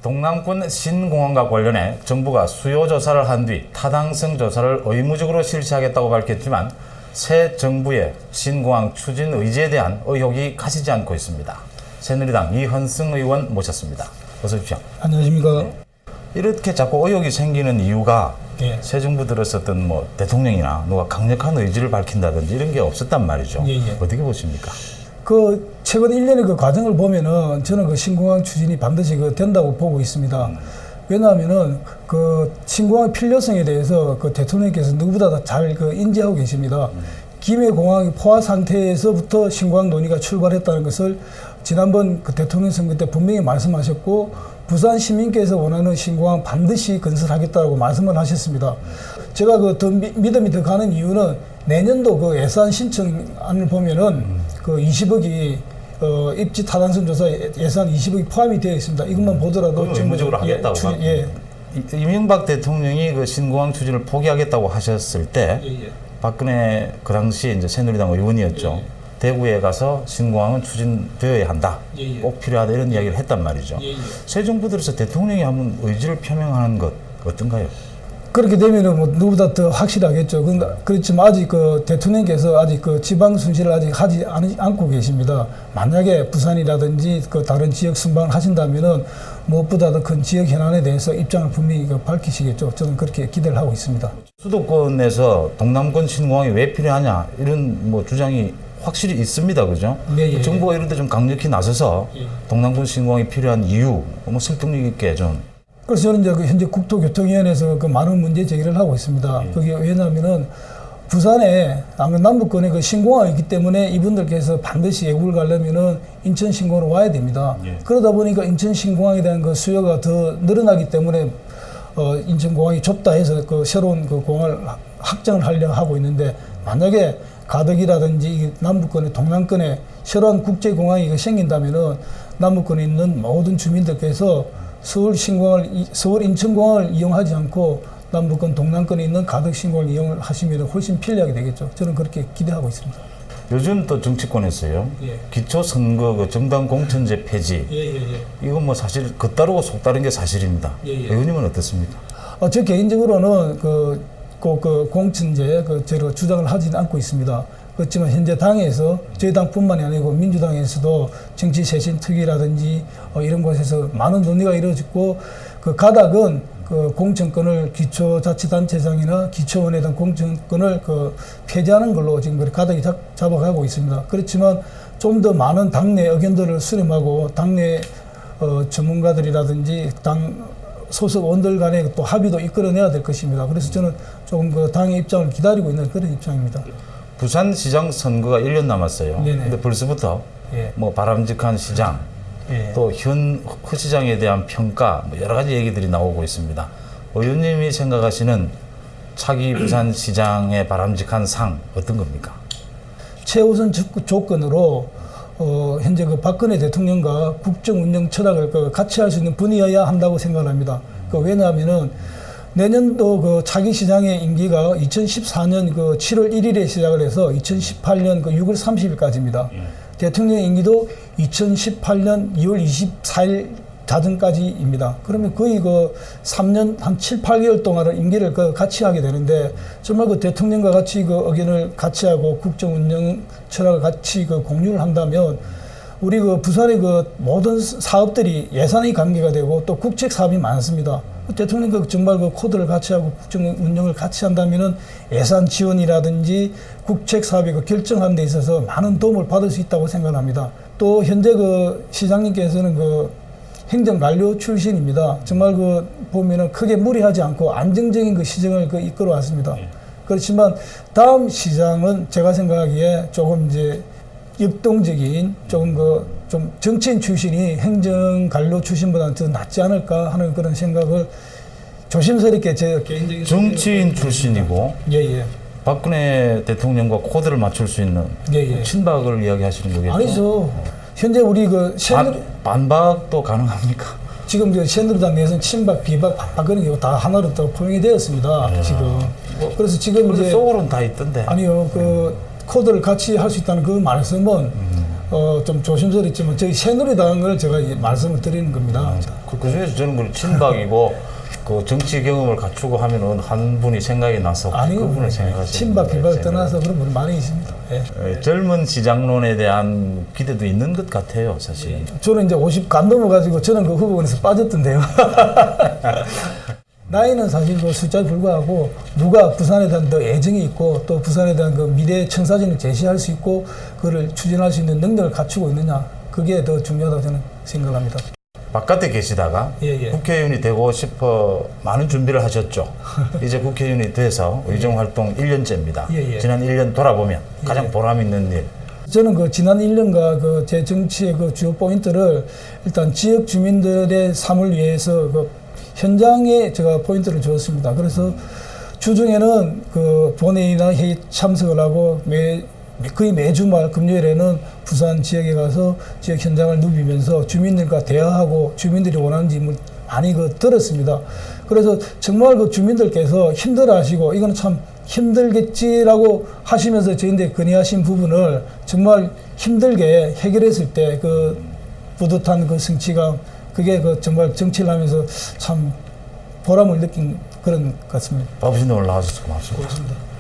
동남권 신공항과 관련해 정부가 수요 조사를 한 뒤 타당성 조사를 의무적으로 실시하겠다고 밝혔지만 새 정부의 신공항 추진 의지에 대한 의혹이 가시지 않고 있습니다. 새누리당 이현승 의원 모셨습니다. 어서 오십시오. 안녕하십니까. 이렇게 자꾸 의혹이 생기는 이유가 예. 새 정부 들었었던 뭐 대통령이나 누가 강력한 의지를 밝힌다든지 이런 게 없었단 말이죠. 예. 어떻게 보십니까? 그 최근 1년의 그 과정을 보면은 저는 그 신공항 추진이 반드시 그 된다고 보고 있습니다. 왜냐하면은 그 신공항 필요성에 대해서 그 대통령께서 누구보다 잘 그 인지하고 계십니다. 김해공항이 포화 상태에서부터 신공항 논의가 출발했다는 것을 지난번 그 대통령 선거 때 분명히 말씀하셨고, 부산 시민께서 원하는 신공항 반드시 건설하겠다고 말씀을 하셨습니다. 제가 그 더 믿음이 더 가는 이유는 내년도 그 예산 신청안을 보면은 그 20억이 입지 타당성 조사 예산 20억이 포함이 되어 있습니다. 이것만 보더라도 의무적으로 하겠다고. 이명박 대통령이 그 신공항 추진을 포기하겠다고 하셨을 때 박근혜 그 당시 이제 새누리당 의원이었죠. 대구에 가서 신공항은 추진되어야 한다. 꼭 필요하다 이런 이야기를 했단 말이죠. 새 정부 들어서 대통령이 한번 의지를 표명하는 것 어떤가요? 그렇게 되면은 뭐 누구보다 더 확실하겠죠. 그렇지만 아직 그 대통령께서 아직 그 지방 순시를 아직 하지 않고 계십니다. 만약에 부산이라든지 그 다른 지역 순방을 하신다면은 무엇보다 더 큰 지역 현안에 대해서 입장을 분명히 밝히시겠죠. 저는 그렇게 기대를 하고 있습니다. 수도권에서 동남권 신공항이 왜 필요하냐 이런 뭐 주장이 확실히 있습니다, 그죠? 네, 정부가 이럴 때 좀 강력히 나서서 동남권 신공항이 필요한 이유, 뭐 설득력 있게 좀. 그래서 저는 이제 그 현재 국토교통위원회에서 그 많은 문제 제기를 하고 있습니다. 그게 왜냐하면은 부산에 남북권에 그 신공항이 있기 때문에 이분들께서 반드시 외국을 가려면은 인천 신공항으로 와야 됩니다. 그러다 보니까 인천 신공항에 대한 그 수요가 더 늘어나기 때문에 인천공항이 좁다 해서 그 새로운 그 공항을 확장을 하려고 하고 있는데, 만약에 가덕이라든지 남북권에 동남권에 새로운 국제공항이 생긴다면은 남북권에 있는 모든 주민들께서 서울 인천공항을 이용하지 않고 남북권 동남권에 있는 가덕 신공항을 이용을 하시면 훨씬 편리하게 되겠죠. 저는 그렇게 기대하고 있습니다. 요즘 또 정치권에서요. 기초선거 그 정당 공천제 폐지. 이건 뭐 사실 겉다르고 속다른 게 사실입니다. 의원님은 어떻습니까? 저 개인적으로는 그 공천제 제로 주장을 하지는 않고 있습니다. 그렇지만 현재 당에서 저희 당뿐만이 아니고 민주당에서도 정치쇄신특위라든지 이런 곳에서 많은 논의가 이루어졌고, 그 가닥은 그 공천권을 기초자치단체장이나 기초원에 대한 공천권을 그 폐지하는 걸로 지금 가닥이 잡아가고 있습니다. 그렇지만 좀 더 많은 당내 의견들을 수렴하고 당내 전문가들이라든지 당 소속 원들 간에 또 합의도 이끌어내야 될 것입니다. 그래서 저는 조금 그 당의 입장을 기다리고 있는 그런 입장입니다. 부산시장 선거가 1년 남았어요. 근데 벌써부터 뭐 바람직한 시장, 또 현 시장에 대한 평가, 뭐 여러 가지 얘기들이 나오고 있습니다. 의원님이 생각하시는 차기 부산시장의 바람직한 상 어떤 겁니까? 최우선 조건으로 현재 그 박근혜 대통령과 국정 운영 철학을 같이 할 수 있는 분이어야 한다고 생각합니다. 왜냐하면은 내년도 그 차기 시장의 임기가 2014년 그 7월 1일에 시작을 해서 2018년 그 6월 30일까지입니다. 대통령 임기도 2018년 2월 24일 자정까지입니다. 그러면 거의 그 3년 한 7, 8개월 동안을 임기를 같이 하게 되는데, 정말 그 대통령과 같이 그 의견을 같이 하고 국정 운영 철학을 같이 그 공유를 한다면 우리 그 부산의 그 모든 사업들이 예산이 관계가 되고 또 국책 사업이 많습니다. 대통령 그 정말 그 코드를 같이 하고 국정 운영을 같이 한다면은 예산 지원이라든지 국책 사업이 그 결정하는 데 있어서 많은 도움을 받을 수 있다고 생각합니다. 또 현재 그 시장님께서는 그 행정관료 출신입니다. 정말 그 보면은 크게 무리하지 않고 안정적인 그 시정을 그 이끌어 왔습니다. 그렇지만 다음 시장은 제가 생각하기에 조금 이제 역동적인 조금 좀 정치인 출신이 행정관료 출신보다는 더 낫지 않을까 하는 그런 생각을 조심스럽게 제 개인적인 정치인 출신이고 박근혜 대통령과 코드를 맞출 수 있는 친박을 이야기하시는 거겠죠? 아니죠. 현재 우리 그 반박도 가능합니까? 지금 새누리당 내에서는 친박, 비박, 박근혜 다 하나로 또 포용이 되었습니다. 지금. 그래서 지금 이제 속으로는 다 있던데. 아니요, 그 코드를 같이 할 수 있다는 그 말씀은 좀 조심스럽지만 저희 새누리당을 제가 말씀을 드리는 겁니다. 그 중에서 저는 그 친박이고 그 정치 경험을 갖추고 하면은 한 분이 생각이 나서 그분을 생각하시는 친박 비박을 떠나서 그런 분 많이 있습니다. 예. 젊은 시장론에 대한 기대도 있는 것 같아요, 사실. 저는 이제 50 간 넘어가지고 저는 그 후보군에서 빠졌던데요. 나이는 사실 그 숫자에 불과하고 누가 부산에 대한 더 애정이 있고 또 부산에 대한 그 미래 청사진을 제시할 수 있고 그걸 추진할 수 있는 능력을 갖추고 있느냐 그게 더 중요하다고 저는 생각합니다. 바깥에 계시다가 국회의원이 되고 싶어 많은 준비를 하셨죠. 이제 국회의원이 돼서 의정 활동 1년째입니다. 지난 1년 돌아보면 가장 보람 있는 일. 저는 그 지난 1년간 그 제 정치의 그 주요 포인트를 일단 지역 주민들의 삶을 위해서 그 현장에 제가 포인트를 주었습니다. 그래서 주중에는 그 본회의나 회의 참석을 하고 거의 매주말 금요일에는 부산 지역에 가서 지역 현장을 누비면서 주민들과 대화하고 주민들이 원하는 질문을 많이 들었습니다. 그래서 정말 그 주민들께서 힘들어하시고 이거는 참 힘들겠지라고 하시면서 저희한테 건의하신 부분을 정말 힘들게 해결했을 때 그 뿌듯한 그 성취감 그게 그 정말 정치를 하면서 참 보람을 느낀 그런 것 같습니다. 바쁘신데 올라와주셔서 고맙습니다. 고맙습니다.